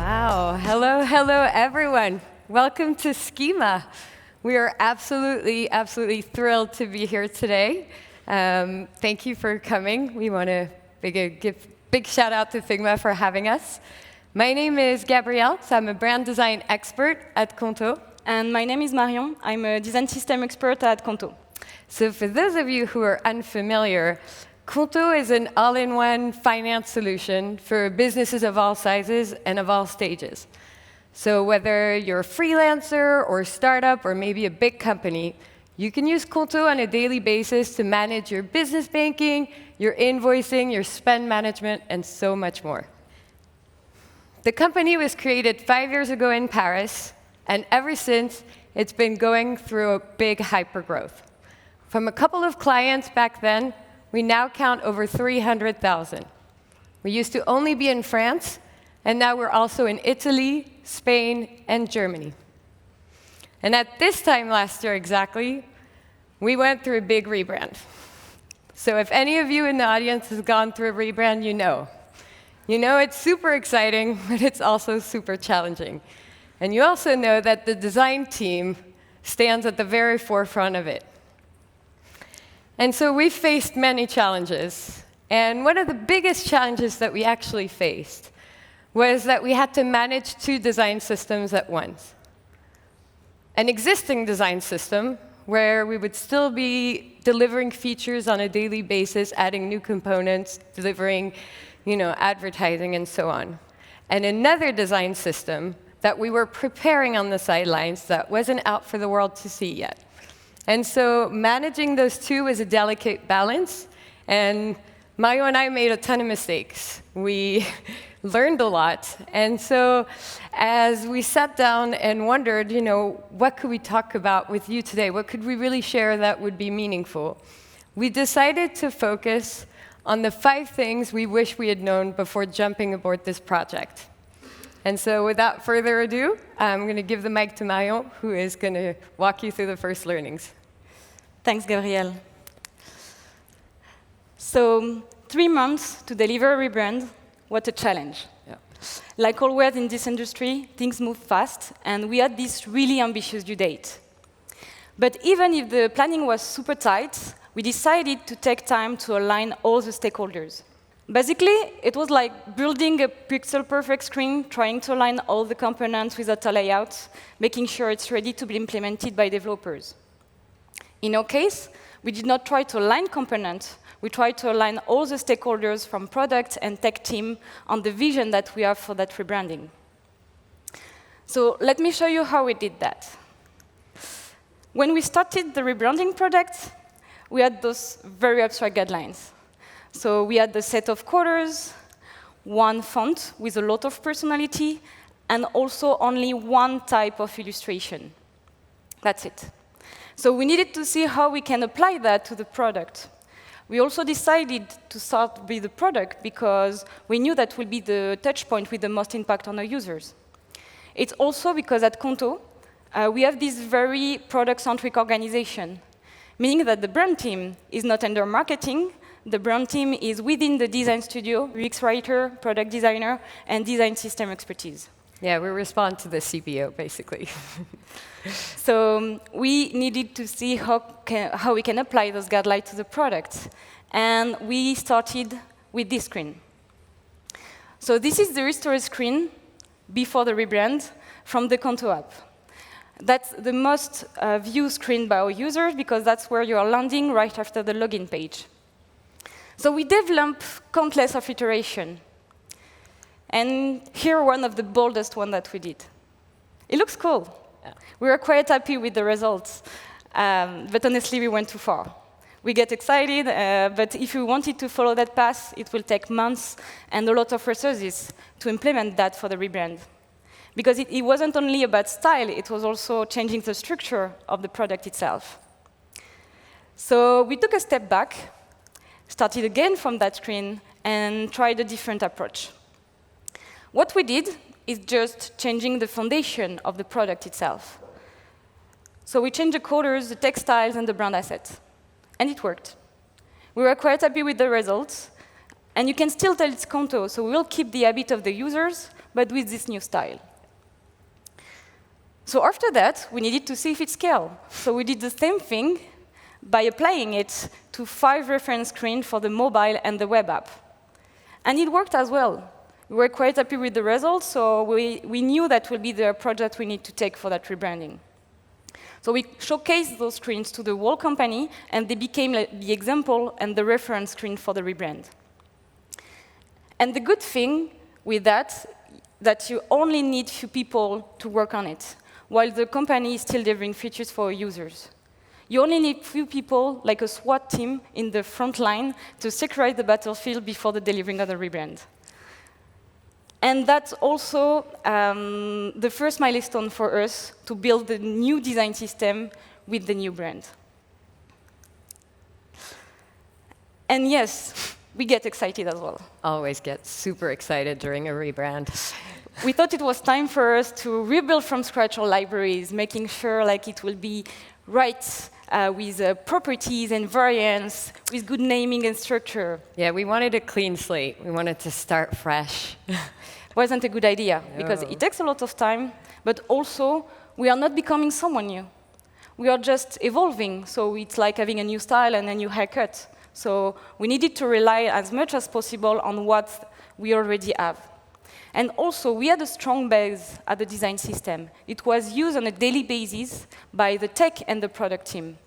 Wow. Hello, hello, everyone. Welcome to Schema. We are absolutely, absolutely thrilled to be here today. Thank you for coming. We want to give big shout out to Figma for having us. My name is Gabrielle, so I'm a brand design expert at Qonto. And my name is Marion. I'm a design system expert at Qonto. So for those of you who are unfamiliar, Qonto is an all-in-one finance solution for businesses of all sizes and of all stages. So whether you're a freelancer or a startup or maybe a big company, you can use Qonto on a daily basis to manage your business banking, your invoicing, your spend management, and so much more. The company was created 5 years ago in Paris, and ever since, it's been going through a big hypergrowth. From a couple of clients back then, we now count over 300,000. We used to only be in France, and now we're also in Italy, Spain, and Germany. And at this time last year exactly, we went through a big rebrand. So if any of you in the audience has gone through a rebrand, you know. You know it's super exciting, but it's also super challenging. And you also know that the design team stands at the very forefront of it. And so we faced many challenges. And one of the biggest challenges that we actually faced was that we had to manage two design systems at once. An existing design system, where we would still be delivering features on a daily basis, adding new components, delivering advertising, and so on. And another design system that we were preparing on the sidelines that wasn't out for the world to see yet. And so managing those two was a delicate balance, and Mario and I made a ton of mistakes. We learned a lot, and so as we sat down and wondered, what could we talk about with you today? What could we really share that would be meaningful? We decided to focus on the 5 things we wish we had known before jumping aboard this project. And so without further ado, I'm going to give the mic to Marion, who is going to walk you through the first learnings. Thanks, Gabrielle. So 3 months to deliver a rebrand, what a challenge. Yeah. Like always in this industry, things move fast, and we had this really ambitious due date. But even if the planning was super tight, we decided to take time to align all the stakeholders. Basically, it was like building a pixel-perfect screen, trying to align all the components without a layout, making sure it's ready to be implemented by developers. In our case, we did not try to align components. We tried to align all the stakeholders from product and tech team on the vision that we have for that rebranding. So let me show you how we did that. When we started the rebranding project, we had those very abstract guidelines. So we had the set of colors, one font with a lot of personality, and also only one type of illustration. That's it. So we needed to see how we can apply that to the product. We also decided to start with the product because we knew that would be the touch point with the most impact on our users. It's also because at Qonto, we have this very product-centric organization, meaning that the brand team is not under marketing. The brand team is within the design studio, UX writer, product designer, and design system expertise. Yeah, we respond to the CPO, basically. So we needed to see how we can apply those guidelines to the product. And we started with this screen. So this is the restore screen before the rebrand from the Qonto app. That's the most viewed screen by our users, because that's where you are landing right after the login page. So we developed countless of iteration. And here one of the boldest one that we did. It looks cool. Yeah. We were quite happy with the results. But honestly, we went too far. We get excited, but if we wanted to follow that path, it will take months and a lot of resources to implement that for the rebrand. Because it wasn't only about style, it was also changing the structure of the product itself. So we took a step back, started again from that screen, and tried a different approach. What we did is just changing the foundation of the product itself. So we changed the colors, the textiles, and the brand assets. And it worked. We were quite happy with the results. And you can still tell it's Qonto, so we will keep the habit of the users, but with this new style. So after that, we needed to see if it scaled. So we did the same thing by applying it to 5 reference screens for the mobile and the web app. And it worked as well. We were quite happy with the results, so we knew that would be the project we need to take for that rebranding. So we showcased those screens to the whole company, and they became the example and the reference screen for the rebrand. And the good thing with that you only need few people to work on it, while the company is still delivering features for users. You only need few people, like a SWAT team in the front line, to secure the battlefield before the delivering of the rebrand. And that's also the first milestone for us to build the new design system with the new brand. And yes, we get excited as well. Always get super excited during a rebrand. We thought it was time for us to rebuild from scratch our libraries, making sure like it will be right with properties and variants, with good naming and structure. Yeah, we wanted a clean slate. We wanted to start fresh. Wasn't a good idea, because it takes a lot of time, but also we are not becoming someone new. We are just evolving, so it's like having a new style and a new haircut. So we needed to rely as much as possible on what we already have. And also, we had a strong base at the design system. It was used on a daily basis by the tech and the product team.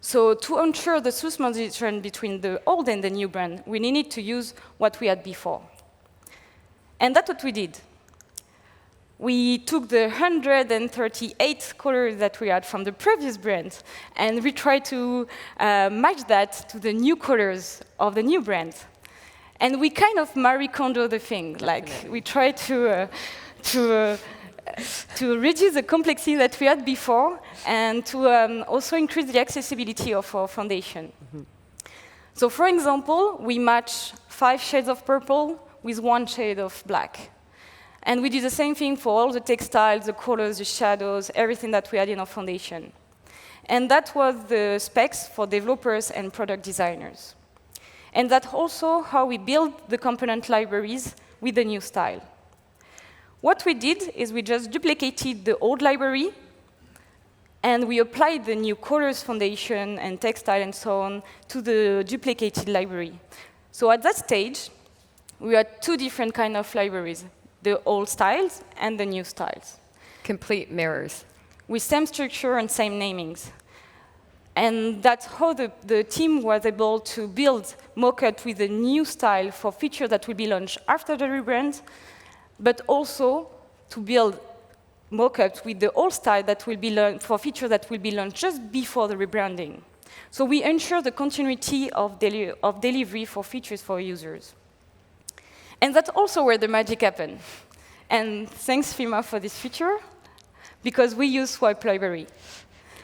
So to ensure the smooth transition between the old and the new brand, we needed to use what we had before. And that's what we did. We took the 138 colors that we had from the previous brand, and we tried to match that to the new colors of the new brand. And we kind of Marie Kondo the thing. Like, we tried to reduce the complexity that we had before, and to also increase the accessibility of our foundation. So for example, we match 5 shades of purple with 1 shade of black. And we did the same thing for all the textiles, the colors, the shadows, everything that we had in our foundation. And that was the specs for developers and product designers. And that's also how we built the component libraries with the new style. What we did is we just duplicated the old library, and we applied the new colors foundation and textile and so on to the duplicated library. So at that stage, we had 2 different kinds of libraries, the old styles and the new styles. Complete mirrors. With same structure and same namings. And that's how the team was able to build mock-up with a new style for features that will be launched after the rebrand, but also to build mock-ups with the old style that will be for features that will be launched just before the rebranding. So we ensure the continuity of delivery for features for users. And that's also where the magic happened. And thanks, Figma, for this feature, because we use Swipe Library.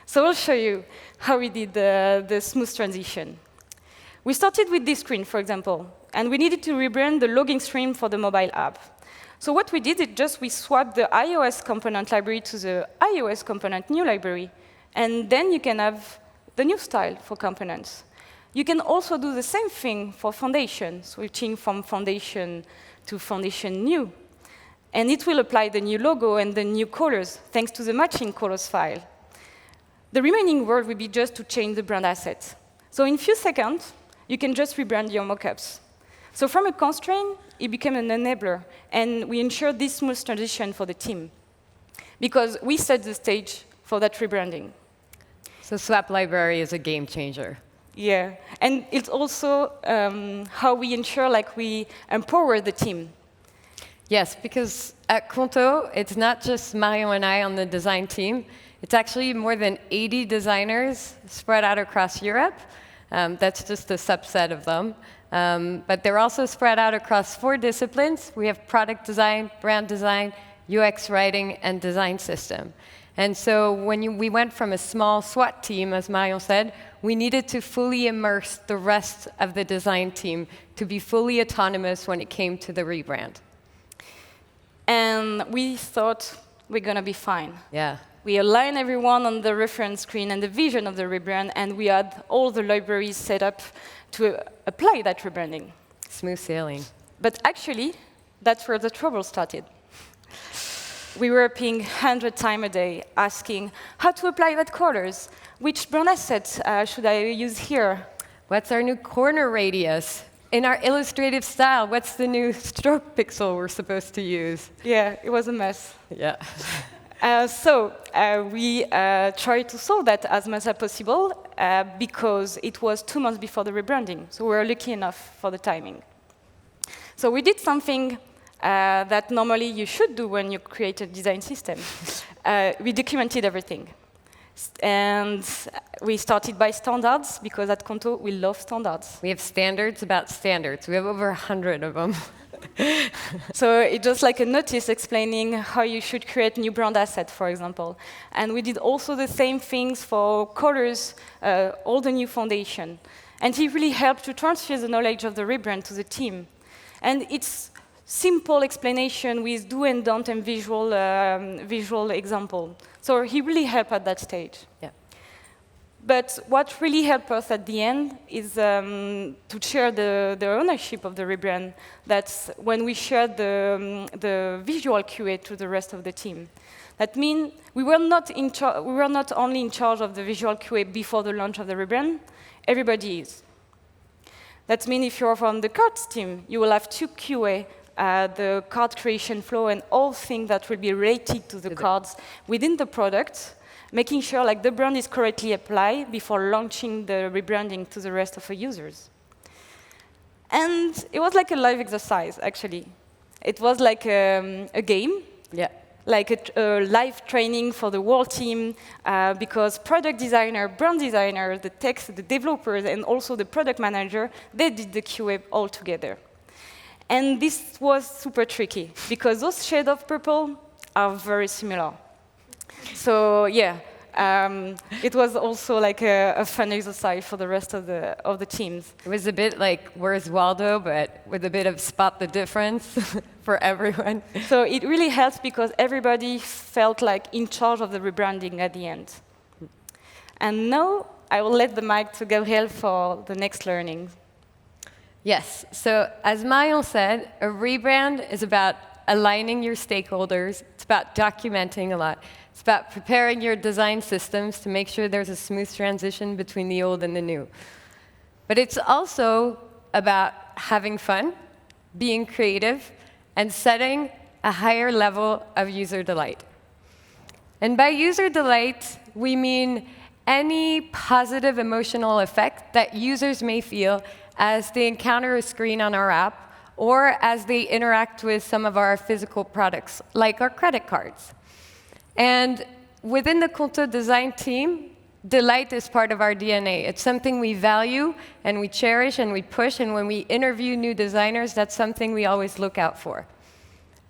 So I'll show you how we did the smooth transition. We started with this screen, for example, and we needed to rebrand the logging stream for the mobile app. So what we did is just we swapped the iOS component library to the iOS component new library, and then you can have the new style for components. You can also do the same thing for foundation, switching from foundation to foundation new. And it will apply the new logo and the new colors, thanks to the matching colors file. The remaining work will be just to change the brand assets. So in a few seconds, you can just rebrand your mockups. So from a constraint, it became an enabler, and we ensured this smooth transition for the team, because we set the stage for that rebranding. So Swap Library is a game changer. Yeah, and it's also how we ensure we empower the team. Yes, because at Qonto, it's not just Mario and I on the design team. It's actually more than 80 designers spread out across Europe. That's just a subset of them. But they're also spread out across 4 disciplines. We have product design, brand design, UX writing, and design system. And so when we went from a small SWAT team, as Marion said, we needed to fully immerse the rest of the design team to be fully autonomous when it came to the rebrand. And we thought we're going to be fine. Yeah. We aligned everyone on the reference screen and the vision of the rebrand, and we had all the libraries set up to apply that rebranding. Smooth sailing. But actually, That's where the trouble started. We were pinging 100 times a day, asking how to apply that colors, which brand asset should I use here? What's our new corner radius? In our illustrative style, what's the new stroke pixel we're supposed to use? Yeah, it was a mess. Yeah. So we tried to solve that as much as possible because it was 2 months before the rebranding. So we were lucky enough for the timing. So we did something that normally you should do when you create a design system. We documented everything. And we started by standards, because at Qonto, we love standards. We have standards about standards. We have over 100 of them. So it's just like a notice explaining how you should create new brand asset, for example. And we did also the same things for colors, all the new foundation. And it really helped to transfer the knowledge of the rebrand to the team. And it's simple explanation with do and don't and visual example. So he really helped at that stage. Yeah. But what really helped us at the end is to share the ownership of the rebrand. That's when we shared the visual QA to the rest of the team. That means we were not only in charge of the visual QA before the launch of the rebrand. Everybody is. That means if you're from the cards team, you will have 2 QA, the card creation flow and all things that will be related to the cards within the product, making sure like the brand is correctly applied before launching the rebranding to the rest of the users. And it was like a live exercise, actually. It was like a game. Yeah. Like a live training for the whole team, because product designer, brand designer, the tech, the developers, and also the product manager, they did the QA all together. And this was super tricky, because those shades of purple are very similar. So yeah, it was also like a fun exercise for the rest of the teams. It was a bit like Where's Waldo, but with a bit of spot the difference for everyone. So it really helps because everybody felt like in charge of the rebranding at the end. And now I will let the mic to Gabriel for the next learning. Yes, so as Marion said, a rebrand is about aligning your stakeholders. It's about documenting a lot. It's about preparing your design systems to make sure there's a smooth transition between the old and the new. But it's also about having fun, being creative, and setting a higher level of user delight. And by user delight, we mean any positive emotional effect that users may feel as they encounter a screen on our app or as they interact with some of our physical products, like our credit cards. And within the Qonto design team, delight is part of our DNA. It's something we value, and we cherish, and we push, and when we interview new designers, that's something we always look out for.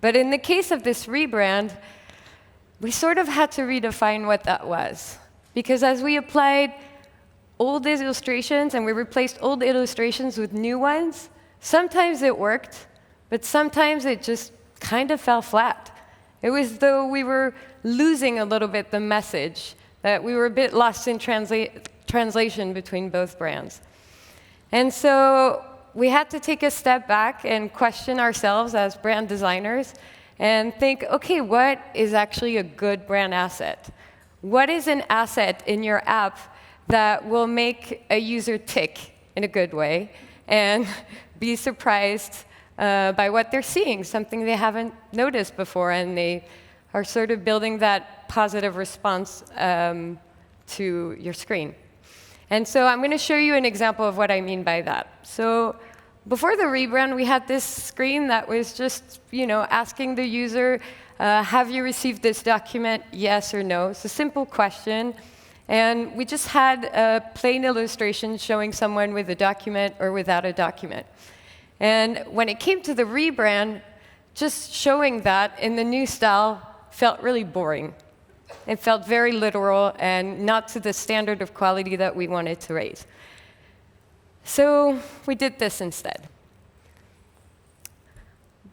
But in the case of this rebrand, we sort of had to redefine what that was. Because as we applied old illustrations and we replaced old illustrations with new ones, sometimes it worked, but sometimes it just kind of fell flat. It was as though we were losing a little bit the message, that we were a bit lost in translation between both brands. And so we had to take a step back and question ourselves as brand designers and think, OK, what is actually a good brand asset? What is an asset in your app that will make a user tick in a good way and be surprised by what they're seeing, something they haven't noticed before, and they are sort of building that positive response to your screen. And so I'm going to show you an example of what I mean by that. So before the rebrand, we had this screen that was just, asking the user, have you received this document, yes or no? It's a simple question. And we just had a plain illustration showing someone with a document or without a document. And when it came to the rebrand, just showing that in the new style felt really boring. It felt very literal and not to the standard of quality that we wanted to raise. So we did this instead.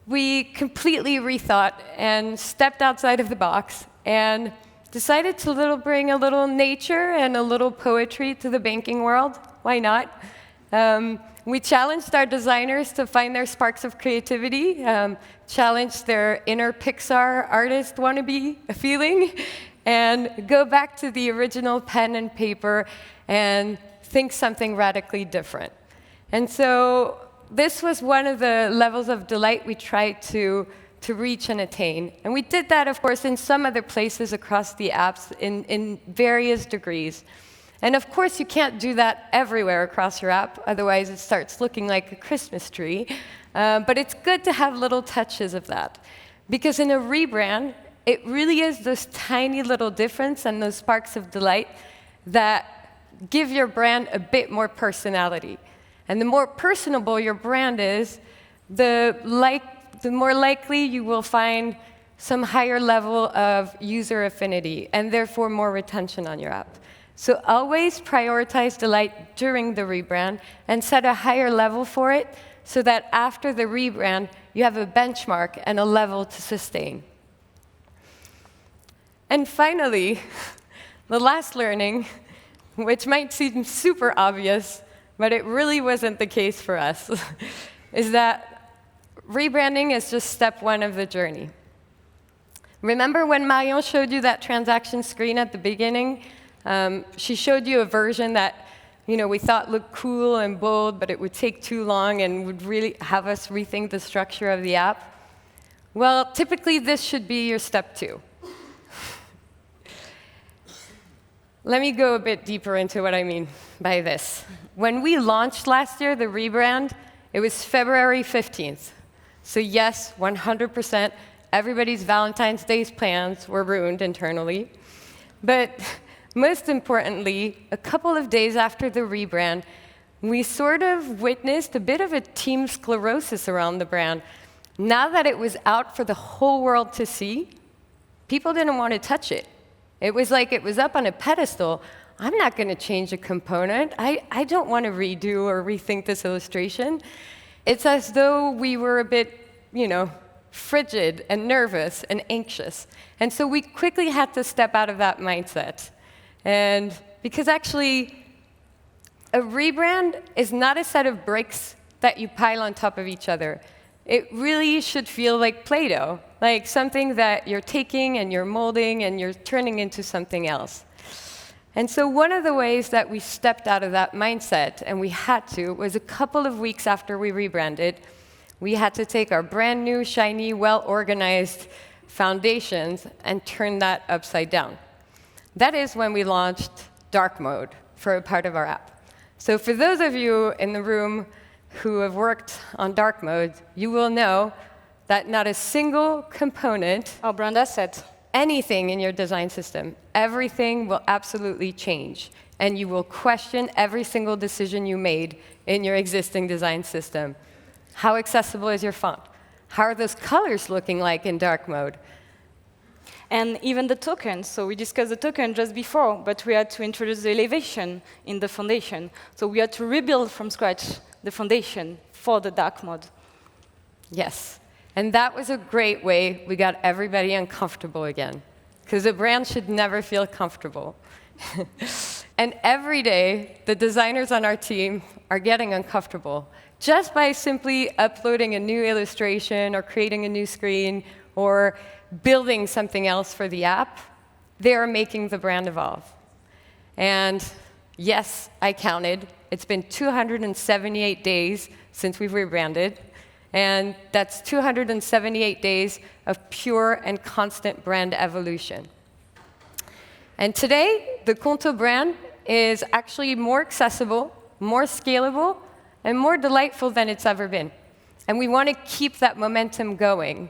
We completely rethought and stepped outside of the box and decided to bring a little nature and a little poetry to the banking world. Why not? We challenged our designers to find their sparks of creativity, challenged their inner Pixar artist wannabe feeling, and go back to the original pen and paper and think something radically different. And so this was one of the levels of delight we tried to reach and attain. And we did that, of course, in some other places across the apps in various degrees. And of course, you can't do that everywhere across your app, otherwise it starts looking like a Christmas tree. But it's good to have little touches of that. Because in a rebrand, it really is those tiny little differences and those sparks of delight that give your brand a bit more personality. And the more personable your brand is, the more likely you will find some higher level of user affinity, and therefore more retention on your app. So always prioritize delight during the rebrand and set a higher level for it so that after the rebrand, you have a benchmark and a level to sustain. And finally, the last learning, which might seem super obvious, but it really wasn't the case for us, is that rebranding is just step one of the journey. Remember when Marion showed you that transaction screen at the beginning? She showed you a version that we thought looked cool and bold, but it would take too long and would really have us rethink the structure of the app. Well, typically, this should be your step two. Let me go a bit deeper into what I mean by this. When we launched last year, the rebrand, it was February 15th. So yes, 100%, everybody's Valentine's Day plans were ruined internally. But most importantly, a couple of days after the rebrand, we sort of witnessed a bit of a team sclerosis around the brand. Now that it was out for the whole world to see, people didn't want to touch it. It was like it was up on a pedestal. I'm not going to change a component. I don't want to redo or rethink this illustration. It's as though we were a bit, frigid and nervous and anxious. And so we quickly had to step out of that mindset. And because actually, a rebrand is not a set of bricks that you pile on top of each other. It really should feel like Play-Doh, like something that you're taking and you're molding and you're turning into something else. And so one of the ways that we stepped out of that mindset, and we had to, was a couple of weeks after we rebranded, we had to take our brand new, shiny, well-organized foundations and turn that upside down. That is when we launched dark mode for a part of our app. So for those of you in the room who have worked on dark mode, you will know that not a single component or brand asset, anything in your design system, everything will absolutely change. And you will question every single decision you made in your existing design system. How accessible is your font? How are those colors looking like in dark mode? And even the tokens. So we discussed the token just before, but we had to introduce the elevation in the foundation. So we had to rebuild from scratch the foundation for the dark mode. Yes. And that was a great way we got everybody uncomfortable again. Because a brand should never feel comfortable. And every day, the designers on our team are getting uncomfortable just by simply uploading a new illustration or creating a new screen or building something else for the app. They are making the brand evolve. And yes, I counted. It's been 278 days since we've rebranded. And that's 278 days of pure and constant brand evolution. And today, the Qonto brand is actually more accessible, more scalable, and more delightful than it's ever been. And we want to keep that momentum going,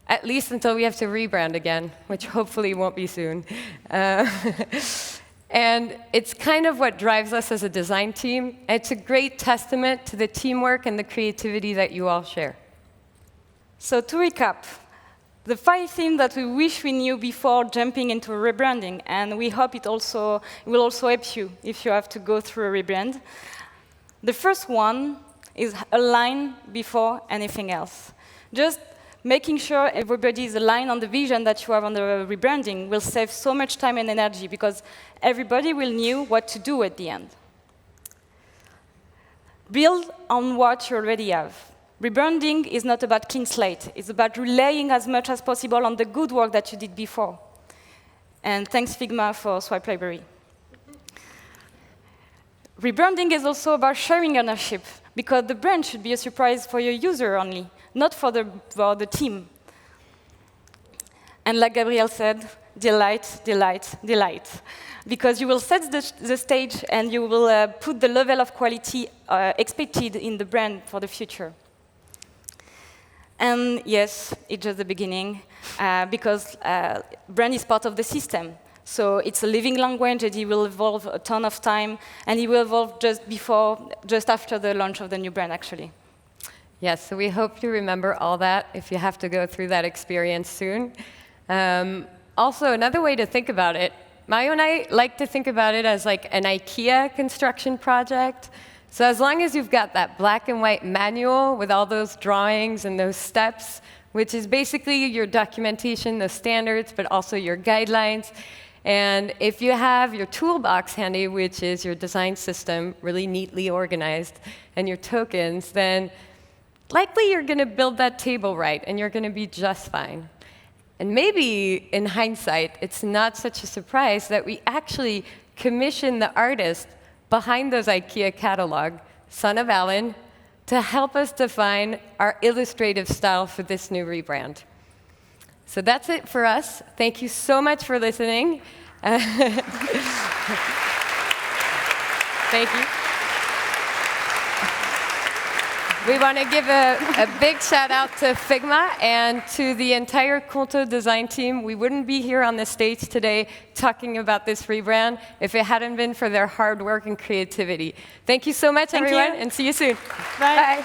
at least until we have to rebrand again, which hopefully won't be soon. And it's kind of what drives us as a design team. It's a great testament to the teamwork and the creativity that you all share. So to recap, the 5 themes that we wish we knew before jumping into rebranding, and we hope it will also help you if you have to go through a rebrand. The first one is align before anything else. Just making sure everybody is aligned on the vision that you have on the rebranding will save so much time and energy because everybody will know what to do at the end. Build on what you already have. Rebranding is not about clean slate. It's about relying as much as possible on the good work that you did before. And thanks, Figma, for Swipe Library. Rebranding is also about sharing ownership, because the brand should be a surprise for your user only, not for the team. And like Gabriel said, delight, delight, delight. Because you will set the stage and you will put the level of quality expected in the brand for the future. And yes, it's just the beginning, because brand is part of the system. So it's a living language, and it will evolve a ton of time, and it will evolve just after the launch of the new brand, actually. Yes, so we hope you remember all that if you have to go through that experience soon. Also, another way to think about it, Mayo and I like to think about it as like an IKEA construction project. So as long as you've got that black and white manual with all those drawings and those steps, which is basically your documentation, the standards, but also your guidelines. And if you have your toolbox handy, which is your design system, really neatly organized, and your tokens, then likely you're going to build that table right, and you're going to be just fine. And maybe, in hindsight, it's not such a surprise that we actually commissioned the artist behind those IKEA catalog, Son of Alan, to help us define our illustrative style for this new rebrand. So that's it for us. Thank you so much for listening. Thank you. We want to give a big shout out to Figma and to the entire Qonto design team. We wouldn't be here on the stage today talking about this rebrand if it hadn't been for their hard work and creativity. Thank you so much, everyone, and see you soon. Bye. Bye.